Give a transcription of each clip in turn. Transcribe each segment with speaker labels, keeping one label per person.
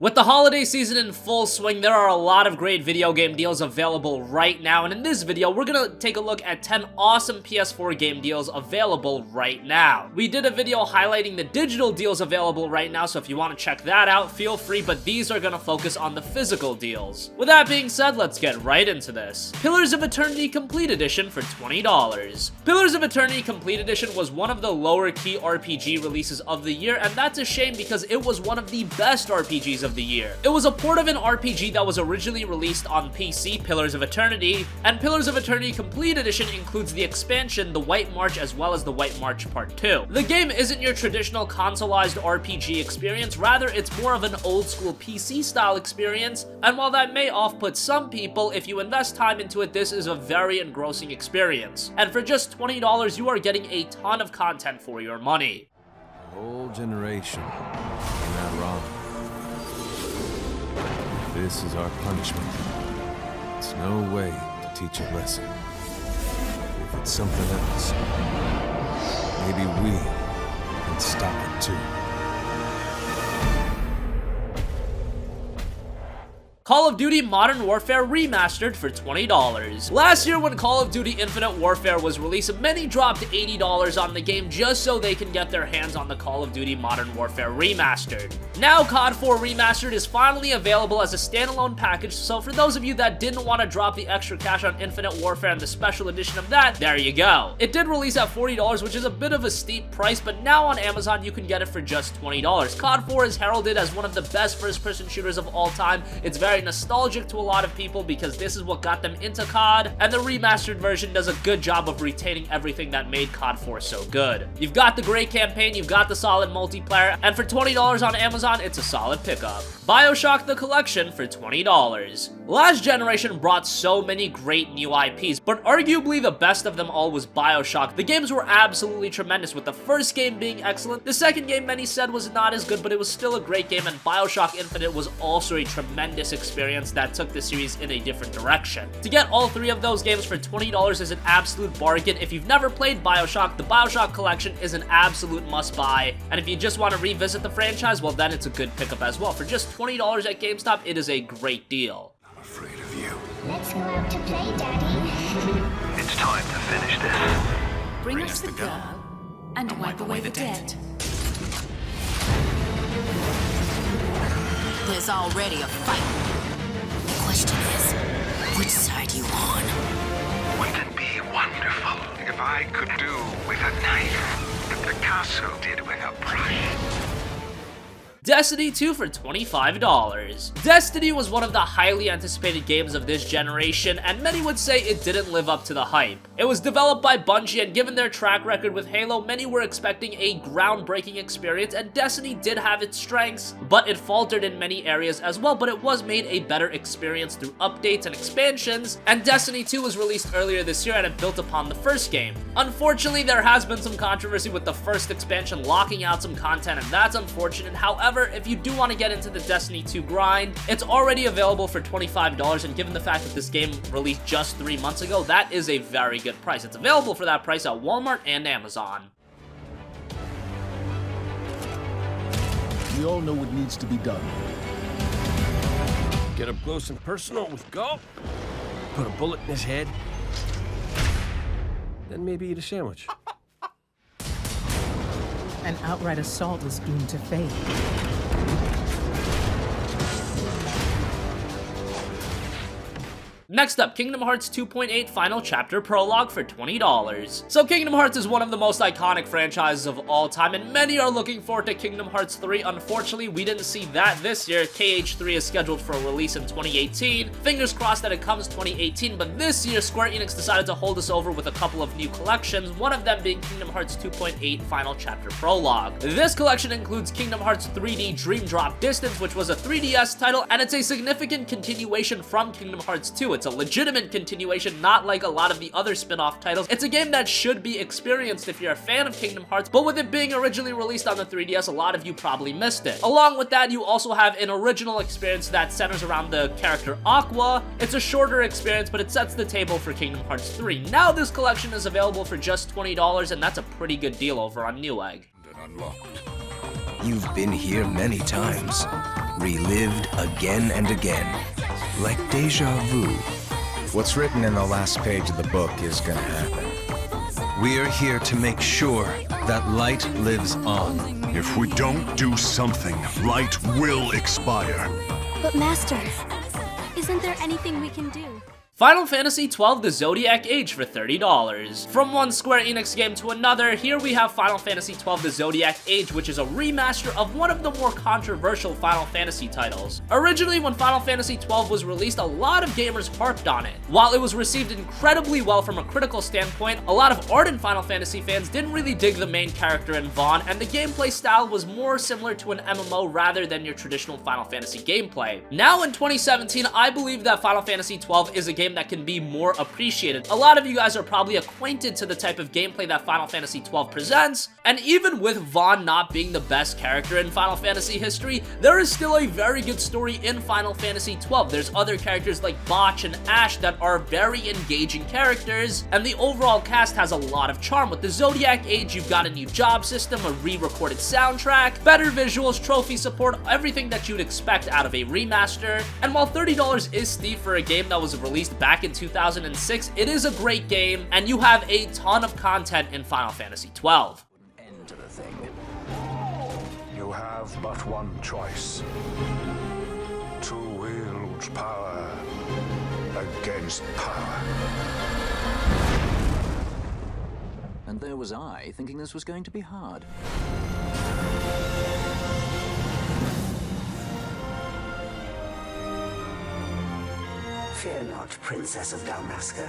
Speaker 1: With the holiday season in full swing, there are a lot of great video game deals available right now, and in this video, we're gonna take a look at 10 awesome PS4 game deals available right now. We did a video highlighting the digital deals available right now, so if you want to check that out, feel free, but these are gonna focus on the physical deals. With that being said, let's get right into this. Pillars of Eternity Complete Edition for $20. Pillars of Eternity Complete Edition was one of the lower key RPG releases of the year, and that's a shame because it was one of the best RPGs of the year. It was a port of an RPG that was originally released on PC, Pillars of Eternity, and Pillars of Eternity Complete Edition includes the expansion, The White March, as well as The White March Part 2. The game isn't your traditional consoleized RPG experience, rather it's more of an old school PC style experience, and while that may off-put some people, if you invest time into it, this is a very engrossing experience. And for just $20, you are getting a ton of content for your money.
Speaker 2: A whole generation. You're not wrong. This is our punishment. It's no way to teach a lesson. If it's something else, maybe we can stop it too.
Speaker 1: Call of Duty Modern Warfare Remastered for $20. Last year when Call of Duty Infinite Warfare was released, many dropped $80 on the game just so they can get their hands on the Call of Duty Modern Warfare Remastered. Now COD 4 Remastered is finally available as a standalone package, so for those of you that didn't want to drop the extra cash on Infinite Warfare and the special edition of that, there you go. It did release at $40, which is a bit of a steep price, but now on Amazon you can get it for just $20. COD 4 is heralded as one of the best first-person shooters of all time. It's very nostalgic to a lot of people because this is what got them into COD, and the remastered version does a good job of retaining everything that made COD 4 so good. You've got the great campaign, you've got the solid multiplayer, and for $20 on Amazon, it's a solid pickup. BioShock the Collection for $20. Last generation brought so many great new IPs, but arguably the best of them all was BioShock. The games were absolutely tremendous, with the first game being excellent. The second game, many said, was not as good, but it was still a great game, and BioShock Infinite was also a tremendous experience that took the series in a different direction. To get all three of those games for $20 is an absolute bargain. If you've never played BioShock, the BioShock Collection is an absolute must-buy, and if you just want to revisit the franchise, well then it's a good pickup as well. For just $20 at GameStop, it is a great deal.
Speaker 2: I'm afraid of you.
Speaker 3: Let's go out to play, Daddy.
Speaker 4: It's time to finish this.
Speaker 5: Bring us the girl and wipe away the debt. There's already a fight. The question is, which side you on?
Speaker 4: Wouldn't it be wonderful if I could do with a knife what Picasso did with a brush?
Speaker 1: Destiny 2 for $25. Destiny was one of the highly anticipated games of this generation, and many would say it didn't live up to the hype. It was developed by Bungie, and given their track record with Halo, many were expecting a groundbreaking experience, and Destiny did have its strengths, but it faltered in many areas as well, but it was made a better experience through updates and expansions, and Destiny 2 was released earlier this year and it built upon the first game. Unfortunately, there has been some controversy with the first expansion locking out some content, and that's unfortunate. However, if you do want to get into the Destiny 2 grind, it's already available for $25, and given the fact that this game released just 3 months ago, that is a very good price. It's available for that price at Walmart and Amazon.
Speaker 6: We all know what needs to be done.
Speaker 7: Get up close and personal with Gulp, put a bullet in his head, then maybe eat a sandwich.
Speaker 8: An outright assault is doomed to fail.
Speaker 1: Next up, Kingdom Hearts 2.8 Final Chapter Prologue for $20. So Kingdom Hearts is one of the most iconic franchises of all time, and many are looking forward to Kingdom Hearts 3. Unfortunately, we didn't see that this year. KH3 is scheduled for a release in 2018. Fingers crossed that it comes 2018, but this year Square Enix decided to hold us over with a couple of new collections, one of them being Kingdom Hearts 2.8 Final Chapter Prologue. This collection includes Kingdom Hearts 3D Dream Drop Distance, which was a 3DS title, and it's a significant continuation from Kingdom Hearts 2. It's a legitimate continuation, not like a lot of the other spin-off titles. It's a game that should be experienced if you're a fan of Kingdom Hearts, but with it being originally released on the 3DS, a lot of you probably missed it. Along with that, you also have an original experience that centers around the character Aqua. It's a shorter experience, but it sets the table for Kingdom Hearts 3. Now this collection is available for just $20, and that's a pretty good deal over on NewEgg.
Speaker 2: Unlocked.
Speaker 9: You've been here many times, relived again and again, like deja vu.
Speaker 10: What's written in the last page of the book is gonna happen.
Speaker 9: We're here to make sure that light lives on.
Speaker 11: If we don't do something, light will expire.
Speaker 12: But Master, isn't there anything we can do?
Speaker 1: Final Fantasy XII The Zodiac Age for $30. From one Square Enix game to another, here we have Final Fantasy XII The Zodiac Age, which is a remaster of one of the more controversial Final Fantasy titles. Originally, when Final Fantasy XII was released, a lot of gamers harped on it. While it was received incredibly well from a critical standpoint, a lot of ardent Final Fantasy fans didn't really dig the main character in Vaughn, and the gameplay style was more similar to an MMO rather than your traditional Final Fantasy gameplay. Now in 2017, I believe that Final Fantasy XII is a game that can be more appreciated. A lot of you guys are probably acquainted to the type of gameplay that Final Fantasy XII presents, and even with Vaughn not being the best character in Final Fantasy history, there is still a very good story in Final Fantasy XII. There's other characters like Botch and Ash that are very engaging characters, and the overall cast has a lot of charm. With the Zodiac Age, you've got a new job system, a re-recorded soundtrack, better visuals, trophy support, everything that you'd expect out of a remaster. And while $30 is steep for a game that was released back in 2006, it is a great game, and you have a ton of content in Final Fantasy XII.
Speaker 4: End to the thing. You have but one choice. To wield power against power.
Speaker 13: And there was I, thinking this was going to be hard.
Speaker 14: Fear not, Princess of Dalmasca.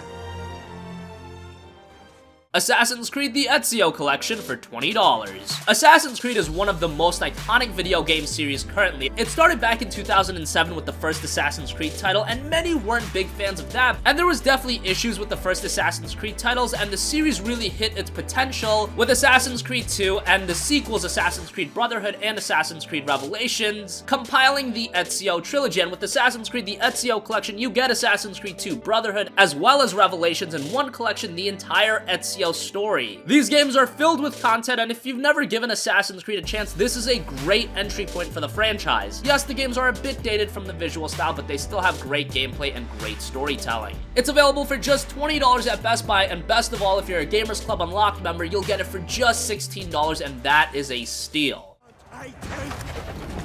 Speaker 1: Assassin's Creed The Ezio Collection for $20. Assassin's Creed is one of the most iconic video game series currently. It started back in 2007 with the first Assassin's Creed title, and many weren't big fans of that, and there was definitely issues with the first Assassin's Creed titles, and the series really hit its potential with Assassin's Creed 2 and the sequels Assassin's Creed Brotherhood and Assassin's Creed Revelations, compiling the Ezio trilogy. And with Assassin's Creed The Ezio Collection, you get Assassin's Creed 2 Brotherhood as well as Revelations in one collection, the entire Ezio story. These games are filled with content, and if you've never given Assassin's Creed a chance, this is a great entry point for the franchise. Yes, the games are a bit dated from the visual style, but they still have great gameplay and great storytelling. It's available for just $20 at Best Buy, and best of all, if you're a Gamers Club Unlocked member, you'll get it for just $16, and that is a steal.
Speaker 11: Kill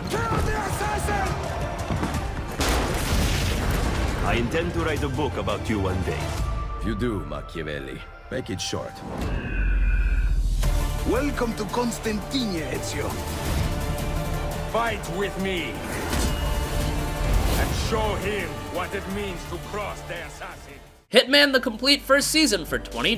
Speaker 11: the assassin!
Speaker 7: I intend to write a book about you one day.
Speaker 10: If you do, Machiavelli, make it short.
Speaker 11: Welcome to Constantine, Ezio. Fight with me. And show him what it means to cross the assassin.
Speaker 1: Hitman the complete first season for $20.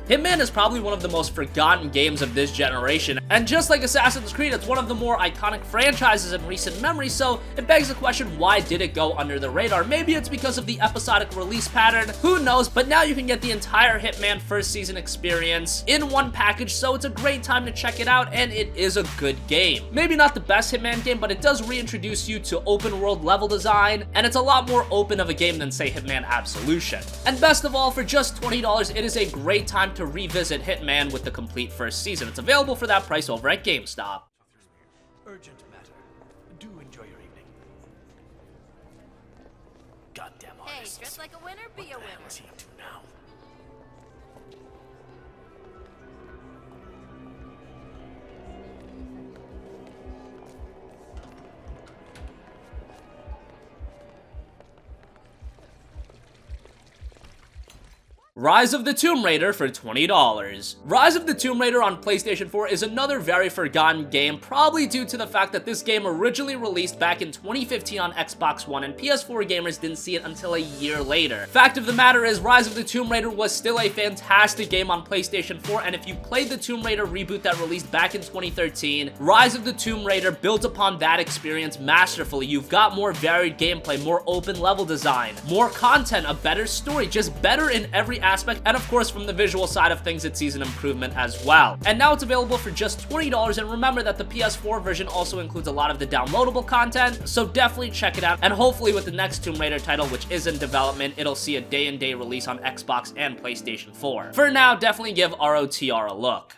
Speaker 1: Hitman is probably one of the most forgotten games of this generation, and just like Assassin's Creed, it's one of the more iconic franchises in recent memory, so it begs the question, why did it go under the radar? Maybe it's because of the episodic release pattern, who knows, but now you can get the entire Hitman first season experience in one package, so it's a great time to check it out, and it is a good game. Maybe not the best Hitman game, but it does reintroduce you to open world level design, and it's a lot more open of a game than, say, Hitman Absolution. And best of all, for just $20, it is a great time to revisit Hitman with the complete first season. It's available for that price over at GameStop.
Speaker 7: Urgent matter. Do enjoy your evening. Goddamn artists.
Speaker 5: Hey, dress like a winner, be a winner.
Speaker 7: What's he up to now?
Speaker 1: Rise of the Tomb Raider for $20. Rise of the Tomb Raider on PlayStation 4 is another very forgotten game, probably due to the fact that this game originally released back in 2015 on Xbox One, and PS4 gamers didn't see it until a year later. Fact of the matter is, Rise of the Tomb Raider was still a fantastic game on PlayStation 4, and if you played the Tomb Raider reboot that released back in 2013, Rise of the Tomb Raider built upon that experience masterfully. You've got more varied gameplay, more open level design, more content, a better story, just better in every aspect, and of course from the visual side of things, it sees an improvement as well. And now it's available for just $20, and remember that the PS4 version also includes a lot of the downloadable content, so definitely check it out, and hopefully with the next Tomb Raider title, which is in development, it'll see a day-and-day release on Xbox and PlayStation 4. For now, definitely give ROTR a look.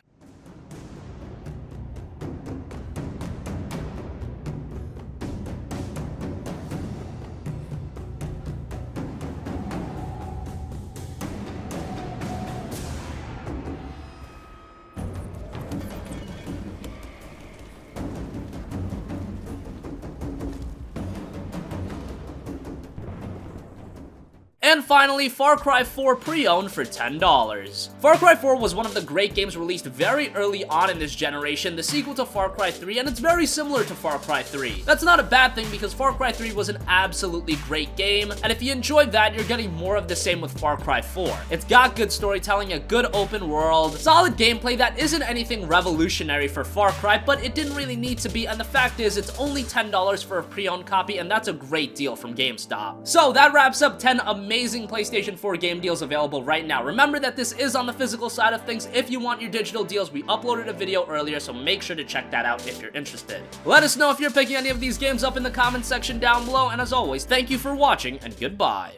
Speaker 1: And finally, Far Cry 4 pre-owned for $10. Far Cry 4 was one of the great games released very early on in this generation, the sequel to Far Cry 3, and it's very similar to Far Cry 3. That's not a bad thing because Far Cry 3 was an absolutely great game, and if you enjoyed that, you're getting more of the same with Far Cry 4. It's got good storytelling, a good open world, solid gameplay that isn't anything revolutionary for Far Cry, but it didn't really need to be, and the fact is, it's only $10 for a pre-owned copy, and that's a great deal from GameStop. So that wraps up 10 amazing PlayStation 4 game deals available right now. Remember that this is on the physical side of things. If you want your digital deals, we uploaded a video earlier, so make sure to check that out if you're interested. Let us know if you're picking any of these games up in the comments section down below, and as always, thank you for watching, and goodbye.